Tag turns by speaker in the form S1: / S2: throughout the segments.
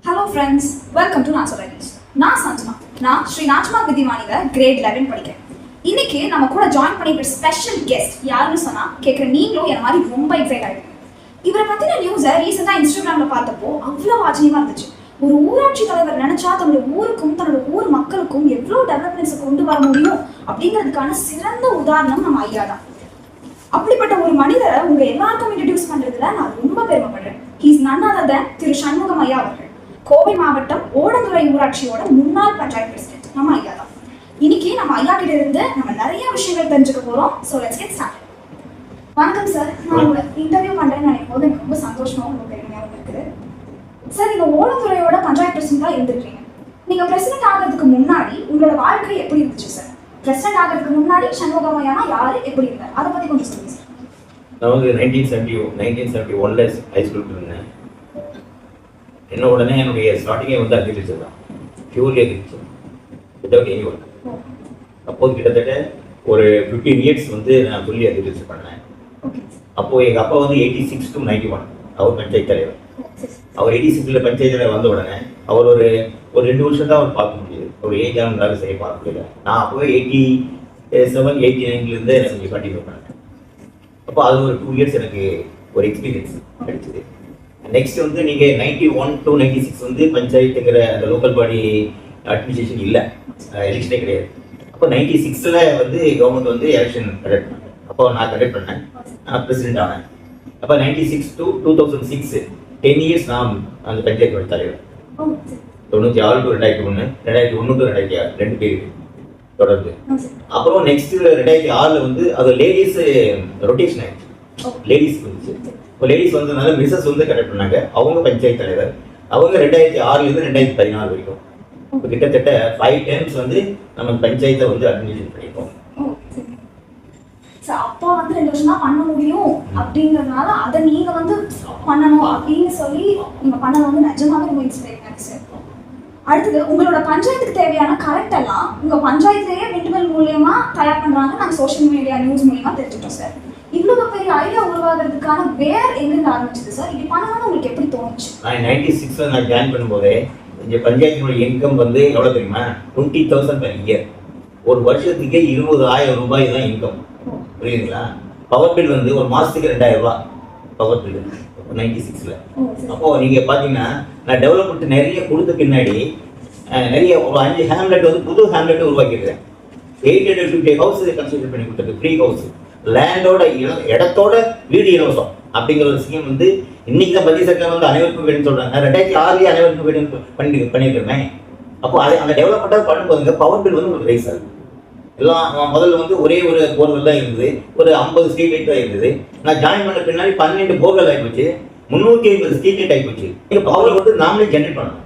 S1: Hello friends, welcome to Nacho Ladies. நான் சஞ்சனா. நான் Sri நாச்மா விதிவானில great 11 படிக்கிறேன். இன்னைக்கு நம்ம கூட ஜாயின் பண்ணிக்கிற ஸ்பெஷல் கெஸ்ட் யாருன்னு சொன்னா கேட்குற நீங்களும் என்ன மாதிரி ரொம்ப எக்ஸைட் ஆகிடுங்க. இவரை பத்தின நியூஸை ரீசெண்டாக இன்ஸ்டாகிராம்ல பார்த்தப்போ அவ்வளோ ஆச்சரியமா இருந்துச்சு. ஒரு ஊராட்சி தலைவர் நினைச்சா தன்னுடைய ஊருக்கும் தன்னோட ஊர் மக்களுக்கும் எவ்வளோ டெவலப்மெண்ட்ஸை கொண்டு வர முடியும் அப்படிங்கிறதுக்கான சிறந்த உதாரணம் நம்ம ஐயா தான். அப்படிப்பட்ட ஒரு மனிதரை உங்க எல்லாருக்கும் இன்ட்ரடியூஸ் பண்றதுல நான் ரொம்ப பெருமைப்படுறேன். ஹீஸ் none other than திரு சண்முகம் ஐயா அவர்கள். கோவை மாவட்டம் ஓடந்துறை ஊராட்சியோட முன்னாள் பஞ்சாயத்து பிரசிடென்ட் நம்ம ஐயா தான். இன்னைக்கு நம்ம ஐயா கிட்ட இருந்து நம்ம நிறைய விஷயங்கள் தெரிஞ்சுக்க போறோம். So let's get start. வணக்கம் சார், நான் உங்களை இன்டர்வியூ பண்றேன்னு நினைக்கும் போது எனக்கு ரொம்ப சந்தோஷமா ரொம்ப பெருமையாகவும் இருக்குது. சார், நீங்க ஓடந்துறையோட பஞ்சாயத்து பிரசிடென்டா இருந்திருக்கீங்க. நீங்க பிரசிடென்ட் ஆகிறதுக்கு முன்னாடி உங்களோட வாழ்க்கை எப்படி இருந்துச்சு சார்? பிரசிடென்ட் ஆகிறதுக்கு முன்னாடி சண்முகம் ஐயானா யாரு, எப்படி இருந்தார், அதை பத்தி கொஞ்சம் சொல்லுங்க சார்.
S2: நான் வந்து 1971 ஹைஸ்கூலுக்கு இருந்தேன். என்ன உடனே என்னுடைய ஸ்டார்டிங்கே வந்து அக்ரிகல்ச்சர் தான், purely agriculture, without any work. அப்போது கிட்டத்தட்ட ஒரு 15 இயர்ஸ் வந்து நான் சொல்லி அக்ரிகல்ச்சர் பண்ணேன். அப்போது எங்கள் அப்பா வந்து 86 to 91 அவர் பஞ்சாயத்து தலைவர். அவர் 86 பஞ்சாயத்து தலைவர் வந்த உடனே அவர் ஒரு 2 வருஷம் தான் அவர் பார்க்க முடியுது. ஒரு ஏஜ் ஆனாலும் சரியாக பார்க்க முடியல. நான் அப்போவே 87, 89 எனக்கு கண்டினியூ பண்ணேன். அப்போ அது ஒரு 2 இயர்ஸ் எனக்கு ஒரு எக்ஸ்பீரியன்ஸ் கிடைச்சிது. நெக்ஸ்ட் வந்து நீங்கள் 91 to 96 வந்து பஞ்சாயத்துங்கிற அந்த லோக்கல் பாடி அட்மினிஸ்ட்ரேஷன் இல்லை, எலெக்ஷனே கிடையாது. அப்போ 96 வந்து கவர்மெண்ட் வந்து எலெக்ஷன் கண்டக்ட் பண்ணாங்க. அப்போ நான் கண்டக்ட் பண்ணேன், நான் பிரசிடென்ட் ஆனேன். அப்போ 96 to 2006 10 இயர்ஸ் நான் அந்த பஞ்சாயத்தோட தலைவர். 96 to 2001, 2001 to 2006 2 பேர் தொடர்ந்து. அப்புறம் நெக்ஸ்ட் 2006 வந்து அது லேடிஸ் ரொட்டேஷன் ஆயிடுச்சு, லேடிஸ் வந்துச்சு. இப்போ லேடிஸ் வந்ததுனால மிஸ்ஸஸ் வந்து கண்டக்ட் பண்ணாங்க. அவங்க பஞ்சாயத்து தலைவர். அவங்க 2006 2014 வரைக்கும் இப்போ கிட்டத்தட்ட 5 times வந்து நம்ம பஞ்சாயத்தை வந்து அட்மினிஸ்ட்ரேட் பண்ணியிருக்கோம்.
S1: அப்பா வந்து 2 வருஷம் தான் பண்ண முடியும் அப்படிங்கிறதுனால அதை நீங்க வந்து பண்ணணும் அப்படின்னு சொல்லி நீங்க பண்ணது வந்து நிஜமாவே ரொம்ப இன்ஸ்பைரிங் ஆச்சு சார். அடுத்தது, உங்களோட பஞ்சாயத்துக்கு தேவையான கரெக்ட் எல்லாம் உங்க பஞ்சாயத்துலயே விண்டுமில் மூலியமா தயார் பண்றாங்க. நாங்கள் சோஷியல் மீடியா நியூஸ் மூலியமா தெரிஞ்சுட்டோம் சார். இவ்வளவு பெரிய ஐடியா உருவாகிறதுக்கான வேர் எங்கிருந்து ஆரம்பிச்சது சார்? இப்படி பண்ணணும்னு உங்களுக்கு எப்படி தோணுச்சு?
S2: நான் 96 நான் ஜாயின் பண்ணும்போதே இந்த பஞ்சாயத்தினுடைய இன்கம் வந்து எவ்வளோ தெரியுமா? 20,000 per year. ஒரு வருஷத்துக்கு 20,000 ரூபாய் தான் இன்கம். புரியுதுங்களா? பவர் பில் வந்து ஒரு மாதத்துக்கு 2,000 ரூபாய் பவர் பில் 96. அப்போது நீங்கள் பார்த்தீங்கன்னா நான் டெவலப்மெண்ட் நிறைய கொடுத்த பின்னாடி நிறைய ஒரு 5 ஹேம்லெட் வந்து புது ஹேம்லெட் உருவாக்கியிருக்கேன். 850 ஹவுஸ் கன்ஸ்ட்ரக்ஷன் பண்ணி கொடுத்துருக்கு, ஃப்ரீ ஹவுஸ். லேண்டோட இடத்தோட வீடு இலவசம் அப்படிங்கிற ஒரு ஸ்கீம் வந்து இன்னைக்கு தான் மத்திய சர்க்கார் வந்து அனைவருக்கும் வேணும்னு சொல்றாங்க. 2006 அனைவருக்கும் வேணும் பண்ணியிருக்கிறேன். அப்போ அதை அந்த டெவலப்மெண்ட்டாக பண்ணும்போதுங்க பவர் பில் வந்து உங்களுக்கு ரைஸ் ஆகுது. எல்லாம் முதல்ல வந்து ஒரே ஒரு போர்வெல் தான் இருந்தது, ஒரு 50 ஸ்ட்ரீட் லைட் தான் இருந்தது. நான் ஜாயின் பண்ண பின்னாடி 12 போர்வெல் ஆகிப்போச்சு, 350 ஸ்ட்ரீட் லைட் ஆகிப்போச்சு. நீங்கள் பவர் வந்து நாமளே ஜென்ரேட் பண்ணணும்.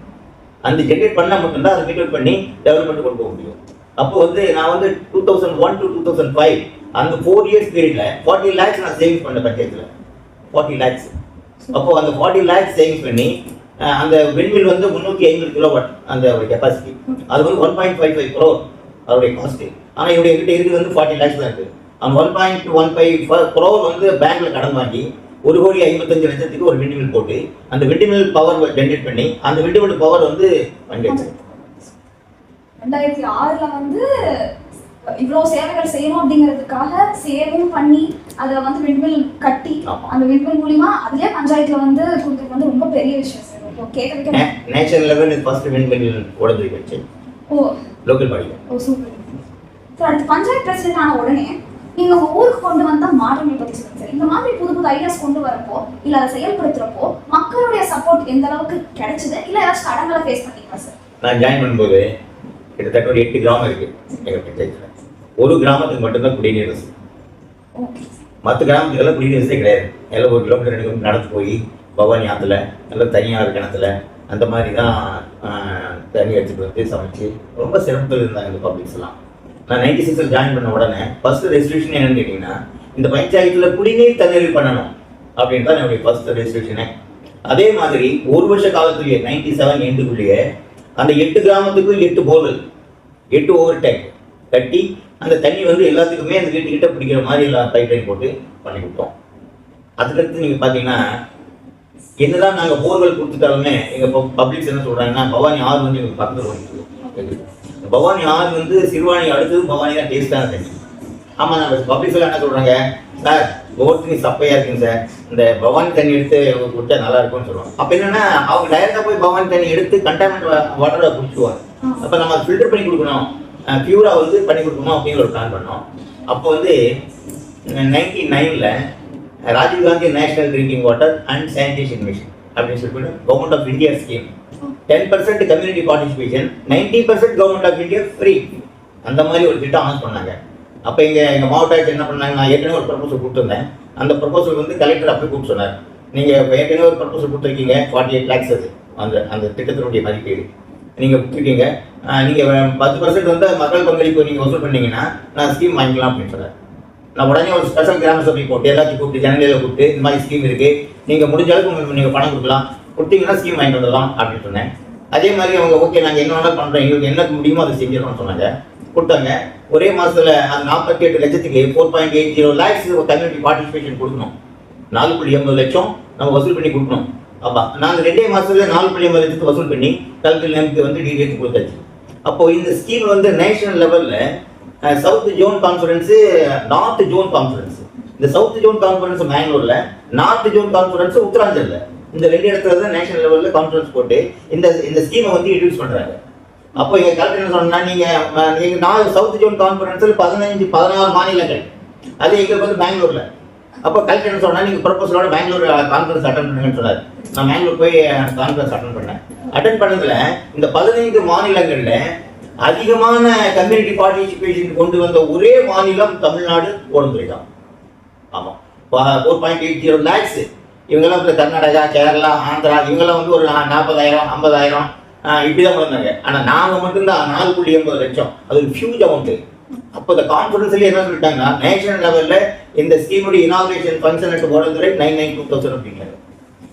S2: அந்த ஜென்ரேட் பண்ணால் மட்டும்தான் அதை மீட்டர் பண்ணி டெவலப்மெண்ட் கொண்டு போக முடியும். அப்போ வந்து நான் வந்து 2001 to 2005 அந்த 4 இயர்ஸ் பீரியட்ல 40 lakhs நான் சேவிங்ஸ் பண்ண பட்ஜெட்ல 40 lakhs. அப்போ அந்த 40 lakhs சேவிங்ஸ் பண்ணி அந்த விண்மில் வந்து 350 கிலோவாட் அந்த கெப்பாசிட்டி, அது வந்து 1.55 crore அதோடைய காஸ்ட். ஆனால் இவருடைய கிட்ட இருக்குது வந்து 40 lakhs தான் இருக்குது. அந்த 1.15 crore வந்து பேங்க்ல கடன் வாங்கி 1,55,00,000 ஒரு விண்மில் போட்டு அந்த விண்மில் பவர் ஜென்ரேட் பண்ணி அந்த விண்மில் பவர் வந்து பண்ணிடுச்சு.
S1: 2006 வந்து இவ்வளோ சேவைகள் செய்யணும் அப்படிங்கிறதுக்காக சேவும் பண்ணி அதை வந்து விண்வெல் கட்டி அந்த விண்வெல் மூலியமா அதுலயே பஞ்சாயத்துல வந்து கொடுத்தது வந்து ரொம்ப பெரிய விஷயம் சார். கேட்க
S2: நேஷனல் லெவல் ஃபர்ஸ்ட் விண்வெல் உடஞ்சு வச்சு லோக்கல் பாடியில்.
S1: ஓ சூப்பர் சார். அடுத்து பஞ்சாயத்து பிரசிடென்ட் ஆன உடனே நீங்க உங்க ஊருக்கு கொண்டு வந்த மாற்றங்களை பத்தி சொல்லுங்க சார். இந்த மாதிரி புது புது ஐடியாஸ் கொண்டு வரப்போ இல்ல அதை செயல்படுத்துறப்போ மக்களுடைய சப்போர்ட் எந்த அளவுக்கு கிடைச்சது, இல்ல ஏதாச்சும் தடங்களை ஃபேஸ் பண்ணீங்களா சார்?
S2: நான் ஜாயின் பண்ணும்போது கிட்டத்தட்ட ஒரு 8 கிராமம் இருக்கு எங்க பஞ்சாயத்துல. ஒரு கிராமத்துக்கு மட்டும்தான் குடிநீர் வசதி, மற்ற கிராமத்துக்கெல்லாம் குடிநீர் வசதி கிடையாது. எல்லாம் 1 கிலோமீட்டர் 2 கிலோமீட்டர் நடந்து போய் பவானி ஆற்றுல எல்லாம் தனியார் கிணத்துல அந்த மாதிரி தான் தண்ணி எடுத்துகிட்டு வந்து சமைச்சு ரொம்ப சிறப்பில் இருந்தாங்க இந்த பப்ளிக்ஸ் எல்லாம். நான் 96 ஜாயின் பண்ண உடனே ஃபர்ஸ்ட் ரெஜிஸ்ட்ரேஷன் என்னன்னு கேட்டிங்கன்னா இந்த பஞ்சாயத்தில் குடிநீர் தண்ணீர் பண்ணணும் அப்படின்னு தான் என்னுடைய ஃபர்ஸ்ட் ரெஜிஸ்ட்ரேஷனே. அதே மாதிரி ஒரு வருஷ காலத்துலேயே 97 எண்டுக்குள்ளேயே அந்த 8 கிராமத்துக்கும் 8 போர்வெல் 8 ஓவர் டேங்க் கட்டி அந்த தண்ணி வந்து எல்லாத்துக்குமே அந்த வீட்டுக்கிட்ட பிடிக்கிற மாதிரி எல்லாம் பைப் லைன் போட்டு பண்ணி கொடுத்தோம். அதுக்கடுத்து நீங்கள் பார்த்தீங்கன்னா என்னதான் நாங்கள் போர்கள் கொடுத்துட்டாலுமே எங்கள் பப்ளிக்ஸ் என்ன சொல்கிறாங்கன்னா பவானி ஆறு வந்து எங்களுக்கு பக்கத்தில் ஓடிட்டு பவானி ஆறு வந்து சிறுவாணி அடுத்தது பவானி தான் டேஸ்ட்டான தண்ணி. ஆமாம் நம்ம பப்ளிக்ஸ் எல்லாம் என்ன சொல்கிறாங்க, சார் போர் தண்ணி சப்பையாக இருக்குங்க சார், இந்த பவானி தண்ணி எடுத்து குடிச்சா நல்லா இருக்கும்னு சொல்லுவாங்க. அப்போ என்னென்னா அவங்க டைரெக்டாக போய் பவானி தண்ணி எடுத்து கண்டாமினேட் வாட்டரை குடிச்சுவாங்க. அப்போ நம்ம ஃபில்டர் பண்ணி கொடுக்கணும், பியூராக வந்து பண்ணி கொடுக்கணும் அப்படிங்கிற ஒரு பிளான் பண்ணோம். அப்போ வந்து 1999 Rajiv Gandhi national drinking water and sanitation mission அப்படின்னு சொல்லிட்டு government of India scheme. 10% community participation, 90% government of India free, அந்த மாதிரி ஒரு திட்டம் அனௌன்ஸ் பண்ணாங்க. அப்போ எங்கள் மாவட்ட ஆட்சி என்ன பண்ணாங்க, நான் ஏற்கனவே ஒரு ப்ரப்போசல் கொடுத்துருந்தேன். அந்த ப்ரப்போசல் வந்து கலெக்டர் அப்படி கூப்பிட்டு சொன்னார், நீங்கள் ஏற்கனவே ஒரு ப்ரப்போசல் கொடுத்துருக்கீங்க 48 lakhs அது அந்த திட்டத்தினுடைய மதிப்பீடு நீங்கள் கொடுத்துருக்கீங்க, நீங்கள் 10% வந்து மக்கள் பங்களிப்பு நீங்கள் வசூல் பண்ணீங்கன்னா நான் ஸ்கீம் வாங்கிக்கலாம் அப்படின்னு சொன்னார். நான் உடனே ஒரு ஸ்பெஷல் கிராம சபை போட்டு எல்லாத்தையும் கூப்பிட்டு ஜனநிலையில் கூப்பிட்டு இந்த மாதிரி ஸ்கீம் இருக்குது, நீங்கள் முடிஞ்ச அளவுக்கு உங்களுக்கு நீங்கள் பணம் கொடுக்கலாம், கொடுத்தீங்கன்னா ஸ்கீம் வாங்கிட்டு வந்துடலாம் அப்படின்னு சொன்னேன். அதே மாதிரி அவங்க ஓகே நாங்கள் என்ன வேணால் பண்ணுறோம், எங்களுக்கு என்ன முடியுமோ அதை செஞ்சிடணும்னு சொன்னாங்க. கொடுத்தாங்க. ஒரே மாதத்தில் அந்த 48 லட்சத்துக்கு 4.80 lakhs கம்யூனிட்டி பார்ட்டிசிபேஷன் கொடுக்கணும். 4.80 லட்சம் நம்ம வசூல் பண்ணி கொடுக்கணும். அப்போ நாங்கள் 2 மாதத்தில் 4.80 லட்சத்துக்கு வசூல் பண்ணி கலெக்டர் நேமுக்கு வந்து டீடைல்ஸ் கொடுத்தாச்சு. அப்போது இந்த ஸ்கீம் வந்து நேஷனல் லெவலில் south zone conference, north zone conference. இந்த சவுத் ஜோன் கான்ஃபரன்ஸ் பெங்களூரில், நார்த் ஜோன் கான்ஃபரன்ஸ் உத்தராஞ்சலில், இந்த 2 இடத்துல தான் நேஷனல் லெவலில் கான்ஃபரன்ஸ் போட்டு இந்த ஸ்கீமை வந்து இன்ட்ரடியூஸ் பண்ணுறாங்க. அப்போ எங்கள் கலெக்டர் என்ன சொன்னால், நீங்கள் சவுத் ஜோன் கான்ஃபரன்ஸில் 16 மாநிலங்கள், அது எங்களுக்கு வந்து பெங்களூரில். அப்போ கலெக்டர் என்ன சொன்னால், நீங்கள் ப்ரொபோசலோட பெங்களூர் கான்ஃபரன்ஸ் அட்டன் பண்ணுங்கன்னு சொன்னார். நான் பெங்களூர் போய் கான்ஃபரன்ஸ் அட்டன் பண்ணேன். அட்டன் பண்ணதில் இந்த 15 மாநிலங்களில் அதிகமான கம்யூனிட்டி பார்ட்டிசிபேஷன் கொண்டு வந்த ஒரே மாநிலம் தமிழ்நாடு, ஓடந்துறை தான். ஆமாம், 4.80 lakhs. இவங்கெல்லாம் இப்போ கர்நாடகா, கேரளா, ஆந்திரா இவங்கெல்லாம் வந்து ஒரு 40,000 50,000 இப்படி தான் வந்தாங்க. ஆனால் நாங்கள் மட்டும்தான் 4.80 லட்சம். அது ஒரு ஹியூஜ் அமௌண்ட்டு. அப்போ இந்த கான்ஃபரன்ஸ்லேயே என்ன சொல்லிட்டாங்கன்னா, நேஷனல் லெவலில் இந்த ஸ்கீமுடைய இனாகிரேஷன் ஃபங்க்ஷன் அட் ஓடந்துறை 992,000 அப்படிங்கிறாங்க.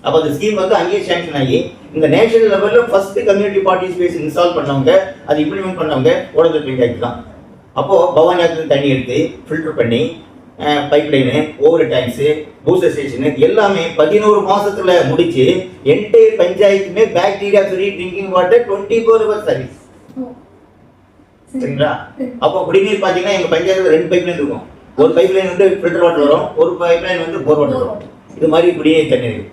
S2: அப்போ அந்த ஸ்கீம் வந்து அங்கேயே சேங்ஷன் ஆகி இந்த நேஷனல் லெவலில் ஃபர்ஸ்ட் கம்யூனிட்டி பார்ட்டிசிபேஷன் இன்ஸ்டால் பண்ணவங்க, அது இம்ப்ளிமெண்ட் பண்ணவங்க ஓடந்துறை பஞ்சாயத்து தான். அப்போது பவானி ஆற்றுல தண்ணி எடுத்து ஃபில்டர் பண்ணி pipe line, over tanks, booster station எல்லாமே 11 மாதத்தில் முடிச்சு என்டையர் பஞ்சாயத்துமே bacteria free drinking water 24 hours service. சரிங்களா? அப்போ குடிநீர் பார்த்தீங்கன்னா எங்கள் பஞ்சாயத்தில் 2 பைப் லைன் இருக்கும். ஒரு பைப் லைன் வந்து ஃபில்டர் வாட்டர் வரும், ஒரு பைப் லைன் வந்து போர் வாட்டர் வரும். இது மாதிரி குடிநீர் தண்ணி இருக்கு.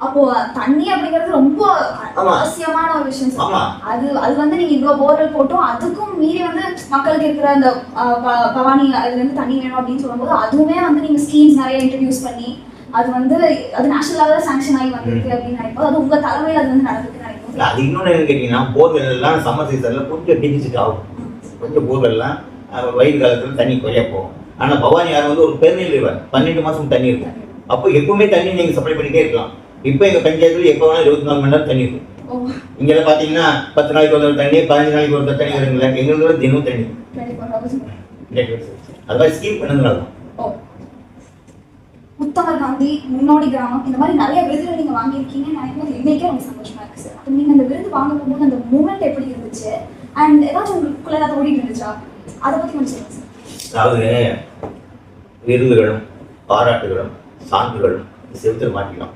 S1: அப்போ தண்ணி அப்படிங்கிறது ரொம்ப அவசியமான ஒரு விஷயம். அது வந்து நீங்க இவ்வளவு போர்வெல் போட்டும் அதுக்கும் மீறி வந்து மக்களுக்கு இருக்கிற அந்த பவானி அதுல இருந்து தண்ணி வேணும் அப்படின்னு சொல்லும்போது அதுவுமே வந்து நீங்க ஸ்கீம்ஸ் நிறைய இன்ட்ரடியூஸ் பண்ணி அது வந்து அது நேஷனல் லெவலில் சாங்ஷன் ஆகி வந்திருக்கு அப்படின்னு நினைப்போம். அது உங்க தலைமையில் அது வந்து நடந்துருக்கு நினைப்போம்.
S2: அது இன்னொன்று என்ன கேட்டீங்கன்னா, போர்வெல் எல்லாம் சம்மர் சீசன்ல கொஞ்சம் டிஃபிசிட் ஆகும். கொஞ்சம் போர்வெல்லாம் வெயில் காலத்தில் தண்ணி குறைய போகும். ஆனால் பவானி ஆறு வந்து ஒரு பெருநீர் ரிவர், 12 மாதம் தண்ணி இருக்கும். அப்போ எப்பவுமே தண்ணி நீங்கள் சப்ளை பண்ணிட்டே இருக்கலாம். இப்போ எங்கள் பஞ்சாயத்தில் எப்போ வேணாலும் 24 மணி நேரம் தண்ணி இருக்கும். இங்கெல்லாம் பார்த்தீங்கன்னா 10 நாளைக்கு ஒரு தண்ணி, 15 நாளைக்கு ஒரு தண்ணி வருங்களா, எங்களோட தினம் தண்ணி. அது மாதிரி ஸ்கீம் பண்ணதுனால தான்.
S1: உத்தமர் காந்தி, முன்னோடி கிராமம், இந்த மாதிரி நிறைய விருதுகள் நீங்க வாங்கியிருக்கீங்கன்னு நினைக்கும் இன்னைக்கே ரொம்ப சந்தோஷமா இருக்கு சார். அப்போ நீங்க அந்த விருது வாங்க போகும்போது அந்த மூமெண்ட் எப்படி இருந்துச்சு அண்ட் ஏதாச்சும் உங்களுக்குள்ள ஏதாவது ஓடிட்டு இருந்துச்சா, அதை பத்தி கொஞ்சம் சொல்லுங்க சார்.
S2: அதாவது விருதுகளும் பாராட்டுகளும் சான்றுகளும் செலுத்த மாட்டிக்கலாம்.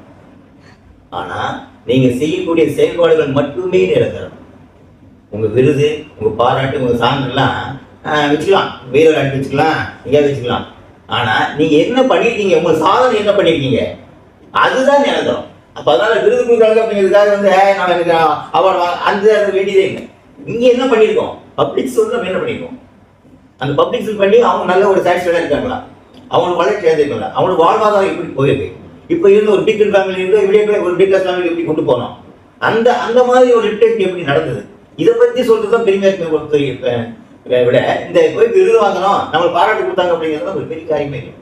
S2: ஆனால் நீங்கள் செய்யக்கூடிய செயல்பாடுகள் மட்டுமே நிரந்தரம். உங்கள் விருது, உங்கள் பாராட்டு, உங்கள் சான்றுலாம் வச்சுக்கலாம், வேறு அடித்து வச்சுக்கலாம், எங்கேயாவது வச்சுக்கலாம். ஆனால் நீங்கள் என்ன பண்ணியிருக்கீங்க, உங்கள் சாதனை என்ன பண்ணியிருக்கீங்க, அதுதான் நிரந்தரம். அப்போ அதனால் விருது கொடுக்குறாங்க அப்படிங்கிறதுக்காக வந்து நான் எனக்கு அவார்டு அந்த வேண்டியதே இல்லை. இங்கே என்ன பண்ணியிருக்கோம், பப்ளிக் சொல்லி நம்ம என்ன பண்ணியிருக்கோம், அந்த பப்ளிக் பண்ணி அவங்க நல்ல ஒரு சாட்டிஸ்ஃபைடாக இருக்காங்களா, அவங்களுக்கு வளர்ச்சி அடைஞ்சிருக்காங்களா, அவங்களுக்கு வாழ்வாதாரம் எப்படி போயிருக்கு. இப்போ இருந்து ஒரு பிக்கல் ஃபேமிலி இருந்து இப்படியே ஒரு பிக் கிளாஸ் ஃபேமிலி எப்படி கொண்டு போனோம், அந்த மாதிரி ஒரு ரிப்டேஷன் எப்படி நடந்தது, இதை பற்றி சொல்றது தான் பெருமையாக விட இந்த போய் விருது வாங்கணும் நம்மளுக்கு பாராட்டு கொடுத்தாங்க அப்படிங்கிறது ஒரு பெரிய காரியமே இல்லை.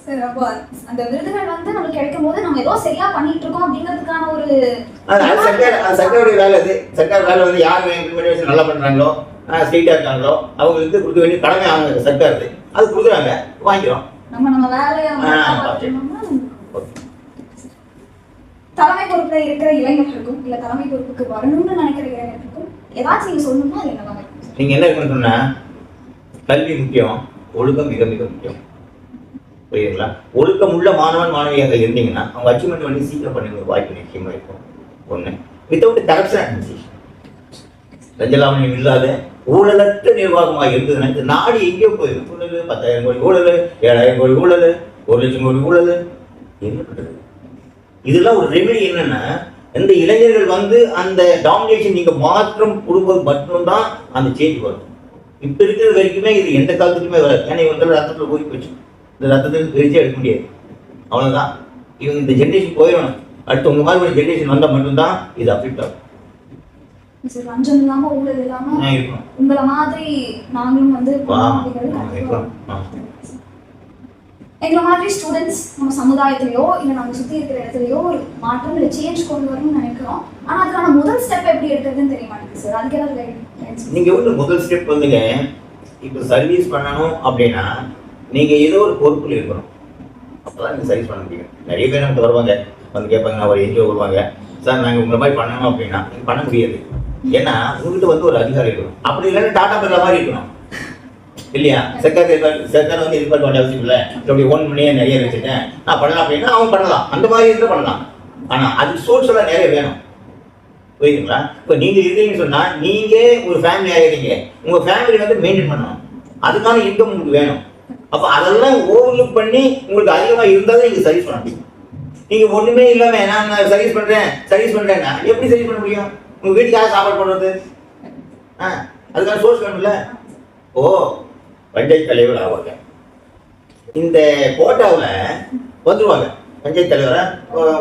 S1: சார், அப்போ அந்த விருதுகள் வந்து நமக்கு கிடைக்கும் போது நம்ம ஏதோ சரியா பண்ணிட்டு இருக்கோம் அப்படிங்கிறதுக்கான ஒரு
S2: சர்க்காருடைய வேலை. அது சர்க்கார் வேலை வந்து யார் இம்ப்ளிமெண்டேஷன் நல்லா பண்றாங்களோ, ஸ்ட்ரெயிட்டா இருக்காங்களோ அவங்களுக்கு கொடுக்க வேண்டிய கடமை அவங்க சர்க்கார் அது கொடுக்குறாங்க, வாங்கிக்கிறோம்.
S1: நம்ம வேலையை தலைமை பொறுப்புல இருக்கிற இளைஞர்களுக்கும் இல்ல தலைமை பொறுப்புக்கு வரணும்னு நினைக்கிற இளைஞர்களுக்கும் ஏதாச்சும் நீங்க சொல்லணும்னா அது என்னவா இருக்கும்?
S2: நீங்க என்ன இருக்கணும்னு சொன்னா, கல்வி முக்கியம், ஒழுக்கம் மிக மிக முக்கியம். புரியுதுங்களா? ஒழுக்கமுள்ள மாணவன் மாணவியாக இருந்தீங்கன்னா அவங்க அச்சீவ்மெண்ட் வந்து சீக்கிரம் பண்ணுற வாய்ப்பு நிச்சயமா இருக்கும். ஒன்று, வித்தவுட் கரப்ஷன் அட்மினிஸ்ட்ரேஷன், லஞ்சலாவணியம் இல்லாத ஊழலற்ற நிர்வாகமாக இருந்ததுன்னா இந்த நாடு எங்கேயோ போயிடும். ஊழல் 10,000 கோடி ஊழல், 7,000 கோடி ஊழல், 1,00,000 கோடி ஊழல், என்ன பண்றது? இதெல்லாம் ஒரு ரெமெடி என்னன்னா, இந்த இளைஞர்கள் வந்து அந்த டாமினேஷன் நீங்க மாற்றம் கொடுப்பது மட்டும்தான் அந்த சேஞ்ச் வரும். இப்ப இருக்கிறது வரைக்குமே இது எந்த காலத்துக்குமே வராது. ஏன்னா இவங்க ரத்தத்தில் போய் போச்சு, இந்த ரத்தத்தில் பிரிச்சே எடுக்க முடியாது. அவ்வளவுதான். இவங்க இந்த ஜென்ரேஷன் போயிடணும். அடுத்து உங்க மாதிரி ஒரு ஜென்ரேஷன் வந்தா மட்டும்தான் இது அஃபெக்ட் ஆகும்.
S1: லஞ்சம் இல்லாம ஊழல் இல்லாம உங்களை மாதிரி நாங்களும் வந்து எங்களை மாதிரி ஸ்டூடெண்ட்ஸ் நம்ம சமுதாயத்திலயோ இல்ல நம்ம சுத்தி இருக்கிற இடத்துலயோ ஒரு மாற்றம் இல்லை சேஞ்ச் கொண்டு வரணும்னு நினைக்கிறோம். ஆனா அதுக்கான முதல் ஸ்டெப் எப்படி எடுக்கிறதுன்னு தெரிய மாட்டேங்குது சார். அதுக்கு ஏதாவது
S2: நீங்க வந்து முதல் ஸ்டெப் வந்துங்க, இப்போ சர்வீஸ் பண்ணணும் அப்படின்னா நீங்க ஏதோ ஒரு பொறுப்புல இருக்கணும். அப்பதான் நீங்க சர்வீஸ் பண்ண முடியும். நிறைய பேர் நமக்கு வருவாங்க, வந்து கேட்பாங்க, நான் ஒரு என்ஜிஓ வருவாங்க, சார் நாங்கள் உங்களை மாதிரி பண்ணணும் அப்படின்னா நீங்கள் பண்ண முடியாது. ஏன்னா உங்ககிட்ட வந்து ஒரு அதிகாரம் இருக்கணும். அப்படி இல்லைன்னா டாடா பெற மாதிரி இருக்கணும் இல்லையா? சர்க்கார் வந்து இது பண்ண அவசியம் இல்லை, இப்படி ஓன் பண்ணியே நிறைய வச்சுட்டேன் நான் பண்ணலாம் அப்படின்னா அவங்க பண்ணலாம், அந்த மாதிரி இருந்தால் பண்ணலாம். ஆனால் அதுக்கு சோர்ஸ் எல்லாம் நிறைய வேணும். புரியுதுங்களா? இப்போ நீங்கள் இருக்கீங்கன்னு சொன்னால் நீங்கள் ஒரு ஃபேமிலி ஆகிடுறீங்க, உங்கள் ஃபேமிலி வந்து மெயின்டைன் பண்ணணும், அதுக்கான இன்கம் உங்களுக்கு வேணும். அப்போ அதெல்லாம் ஓவர்லுக் பண்ணி உங்களுக்கு அதிகமாக இருந்தால் தான் நீங்கள் சர்வீஸ் பண்ண முடியும். நீங்கள் ஒன்றுமே இல்லாமல் நான் சர்வீஸ் பண்ணுறேன்னா எப்படி சர்வீஸ் பண்ண முடியும்? உங்கள் வீட்டுக்காக சாப்பாடு பண்ணுறது அதுக்கான சோர்ஸ் வேணும்ல. ஓ, பஞ்சாயத்து தலைவர் ஆவாங்க, இந்த கோட்டாவில் வந்துடுவாங்க. பஞ்சாயத்து தலைவரை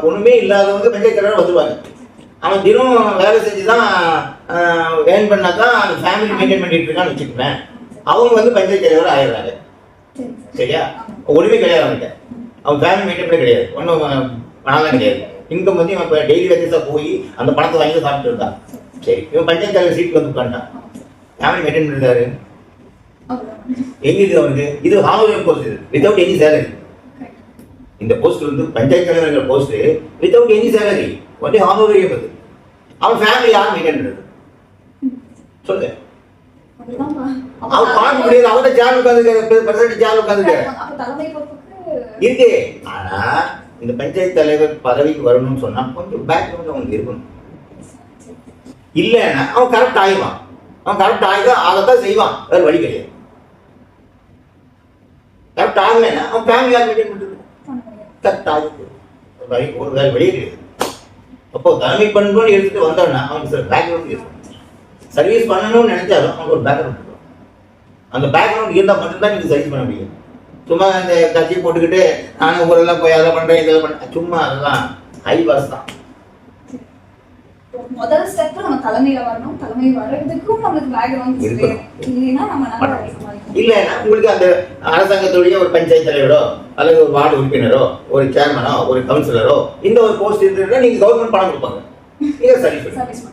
S2: ஒன்றுமே இல்லாதவங்க பஞ்சாயத்து தலைவர் வந்துடுவாங்க. அவன் தினம் வேலை செஞ்சு தான் ஏர்ன் பண்ணாக்கா அந்த ஃபேமிலி மெயின்டைன் பண்ணிட்டு இருக்கான்னு வச்சுக்கோங்களேன். அவங்க வந்து பஞ்சாயத்து தலைவர் ஆயிடுறாங்க. சரியா? ஒன்றுமே கிடையாது அவன்கிட்ட, அவன் ஃபேமிலி மெயின்டைன் பண்ண கிடையாது, ஒன்றும் பணம்லாம் கிடையாது. இன்கம் வந்து இவன் இப்போ டெய்லி வேஜஸாக போய் அந்த பணத்தை வாங்கி சாப்பிட்டு இருந்தான். சரி, இவன் பஞ்சாயத்து தலைவர் சீட்டுக்கு வந்து உட்காந்துட்டான். ஃபேமிலி மெயின்டைன் பண்ணிருக்காரு. எங்க இது அவனுக்கு? இது ஹானோரியல் போஸ்ட், இது வித்தவுட் எனி சேலரி. இந்த போஸ்ட் வந்து பஞ்சாயத்து தலைவர் post without any salary, only honorary. அது அவன் ஃபேமிலி யாரும் மெயின்டைன் பண்றது சொல்லு. அவன் பார்க்க முடியாது. அவன் தான் சேனல் உட்காந்து சேனல் உட்காந்து இருக்கு. ஆனா இந்த பஞ்சாயத்து தலைவர் பதவிக்கு வரணும்னு சொன்னா கொஞ்சம் பேக்ரவுண்ட் அவனுக்கு இருக்கணும். இல்லைன்னா அவன் கரெக்ட் ஆயிடுவான். அவன் கரெக்ட் ஆகிதான் அதைத்தான் செய்வான், வேற வழி கிடையாது. கரெக்ட் ஆகலைன்னா அவன் ஃபேமிலி யார் மெயின்டைன் பண்றது? கரெக்ட் ஆகுது, ஒரு வேற வழியே கிடையாது. அப்போ தலைமை பண்புன்னு எடுத்துட்டு வந்தோம்னா அவனுக்கு சில பேக்ரவுண்ட் இருக்கும். சர்வீஸ் பண்ணணும்னு நினைச்சாலும் அவனுக்கு ஒரு பேக்ரவுண்ட் இருக்கும். அந்த பேக்ரவுண்ட் இருந்தால் மட்டும்தான் நீங்கள் சர்வீஸ் பண்ண முடியும். சும்மா இந்த கட்சி போட்டுக்கிட்டு நானும் ஊரெல்லாம் போய் அதெல்லாம் பண்ணுறேன் இதெல்லாம் பண்ணேன், சும்மா அதெல்லாம் ஹை பாஸ் தான்.
S1: முதல் ஸ்டெப் நம்ம தலைமையில வரணும். தலைமை வர்றதுக்கும் நமக்கு பேக்ரவுண்ட் இருக்கணும். இல்லைன்னா நம்ம நல்லா
S2: இல்லைன்னா உங்களுக்கு அந்த அரசாங்கத்துடைய ஒரு பஞ்சாயத்து தலைவரோ அல்லது ஒரு வார்டு உறுப்பினரோ ஒரு சேர்மனோ ஒரு கவுன்சிலரோ இந்த ஒரு போஸ்ட் இருந்ததுன்னா நீங்க கவர்மெண்ட் பணம் கொடுப்பாங்க, நீங்க சர்வீஸ்.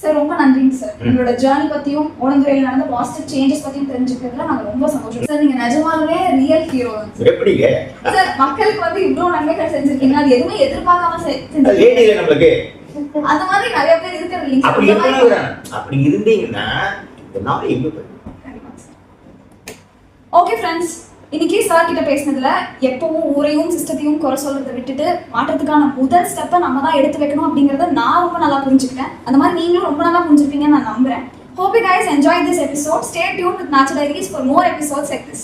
S1: சார் ரொம்ப நன்றிங்க சார். உங்களோட ஜேர்னி பத்தியும் ஓணந்துறையில் நடந்த பாசிட்டிவ் சேஞ்சஸ் பத்தியும் தெரிஞ்சுக்கிறதுல நாங்க ரொம்ப சந்தோஷம் சார். நீங்க நிஜமாலுமே ரியல் ஹீரோ
S2: எப்படிங்க
S1: சார். மக்களுக்கு வந்து இவ்வளவு நன்மைகள் செஞ்சிருக்கீங்க, அது எதுவுமே எதிர்பார்க்காம
S2: செஞ்சீங்க. நம்மளுக்கு
S1: அந்த மாதிரி நிறைய பேர் இருக்கிறது இல்லைங்க.
S2: அப்படி இருந்தீங்கன்னா நாளை எங்க போய்.
S1: ஓகே ஃப்ரெண்ட்ஸ், இன்னைக்கு சார் கிட்ட பேசினதுல எப்பவும் ஊரையும் சிஸ்டத்தையும் குறை சொல்றதை விட்டுட்டு மாற்றத்துக்கான முதல் ஸ்டெப்பை நம்ம தான் எடுத்து வைக்கணும் அப்படிங்கறத நான் ரொம்ப நல்லா புரிஞ்சுக்கிட்டேன். அந்த மாதிரி நீங்களும் ரொம்ப நல்லா புரிஞ்சுப்பீங்கன்னு நான் நம்புறேன். Hope you guys enjoyed this episode. Stay tuned with Nature Diaries for more episodes like this.